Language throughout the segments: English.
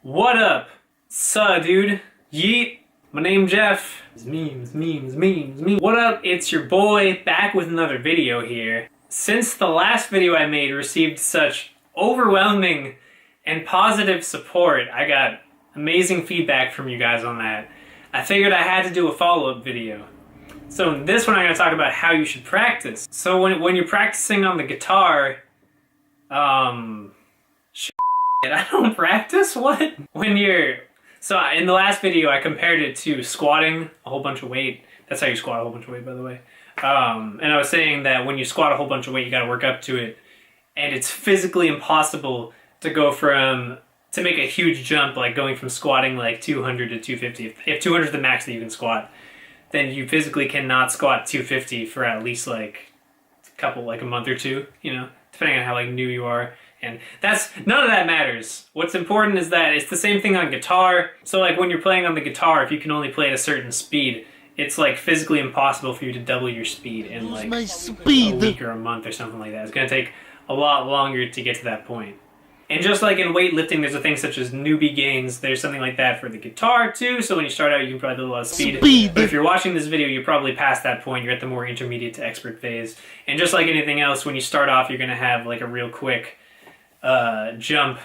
What up? Suh, dude? Yeet. My name Jeff. Memes. What up? It's your boy back with another video here. Since the last video I made received such overwhelming and positive support, I got amazing feedback from you guys on that. I figured I had to do a follow-up video. So in this one I'm going to talk about how you should practice. So when you're practicing on the guitar, I don't practice? What? So in the last video I compared it to squatting a whole bunch of weight. That's how you squat a whole bunch of weight, by the way. And I was saying that when you squat a whole bunch of weight, you gotta work up to it. And it's physically impossible to to make a huge jump, like going from squatting like 200 to 250. If 200 is the max that you can squat, then you physically cannot squat 250 for at least like a month or two, you know, depending on how like new you are. And none of that matters. What's important is that it's the same thing on guitar. So like when you're playing on the guitar, if you can only play at a certain speed, it's like physically impossible for you to double your speed in like a week or a month or something like that. It's going to take a lot longer to get to that point. And just like in weightlifting, there's a thing such as newbie gains. There's something like that for the guitar too. So when you start out, you can probably build a lot of speed. But if you're watching this video, you're probably past that point. You're at the more intermediate to expert phase. And just like anything else, when you start off, you're going to have like a real quick jump.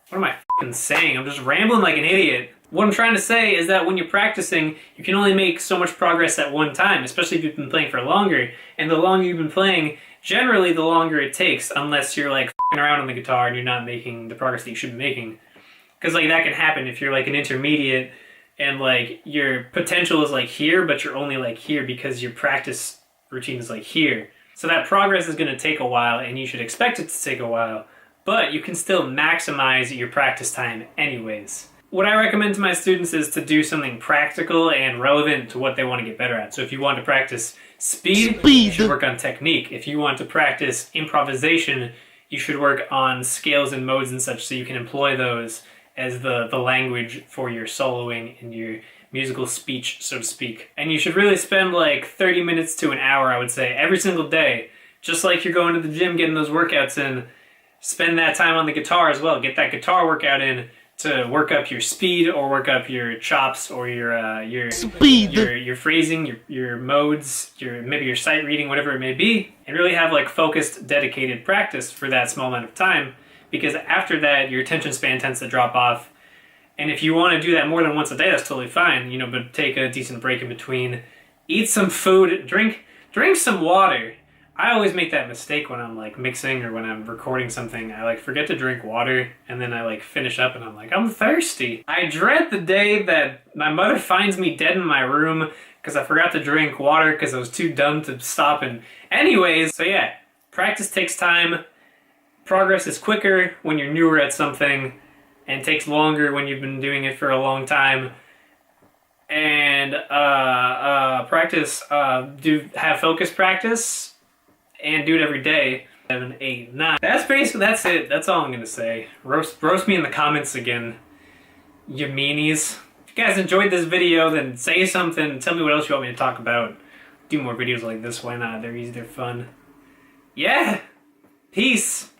What am I f***ing saying? I'm just rambling like an idiot. What I'm trying to say is that when you're practicing, you can only make so much progress at one time, especially if you've been playing for longer. And the longer you've been playing, generally the longer it takes, unless you're like f***ing around on the guitar and you're not making the progress that you should be making. Because like that can happen if you're like an intermediate and like your potential is like here, but you're only like here because your practice routine is like here. So that progress is going to take a while, and you should expect it to take a while, but you can still maximize your practice time anyways. What I recommend to my students is to do something practical and relevant to what they want to get better at. So if you want to practice speed, you should work on technique. If you want to practice improvisation, you should work on scales and modes and such so you can employ those as the language for your soloing and your musical speech, so to speak. And you should really spend like 30 minutes to an hour, I would say, every single day. Just like you're going to the gym, getting those workouts in, spend that time on the guitar as well. Get that guitar workout in to work up your speed or work up your chops or your phrasing, your modes, maybe your sight reading, whatever it may be. And really have like focused, dedicated practice for that small amount of time. Because after that, your attention span tends to drop off. And if you want to do that more than once a day, that's totally fine, you know, but take a decent break in between. Eat some food, drink some water. I always make that mistake when I'm like mixing or when I'm recording something. I like forget to drink water and then I like finish up and I'm like, I'm thirsty. I dread the day that my mother finds me dead in my room because I forgot to drink water because I was too dumb to stop. And anyways, so yeah, practice takes time. Progress is quicker when you're newer at something, and takes longer when you've been doing it for a long time. And have focused practice and do it every day. 7, 8, 9. That's it. That's all I'm gonna say. Roast me in the comments again, you meanies. If you guys enjoyed this video, then say something. Tell me what else you want me to talk about. Do more videos like this. Why not? They're easy. They're fun. Yeah. Peace.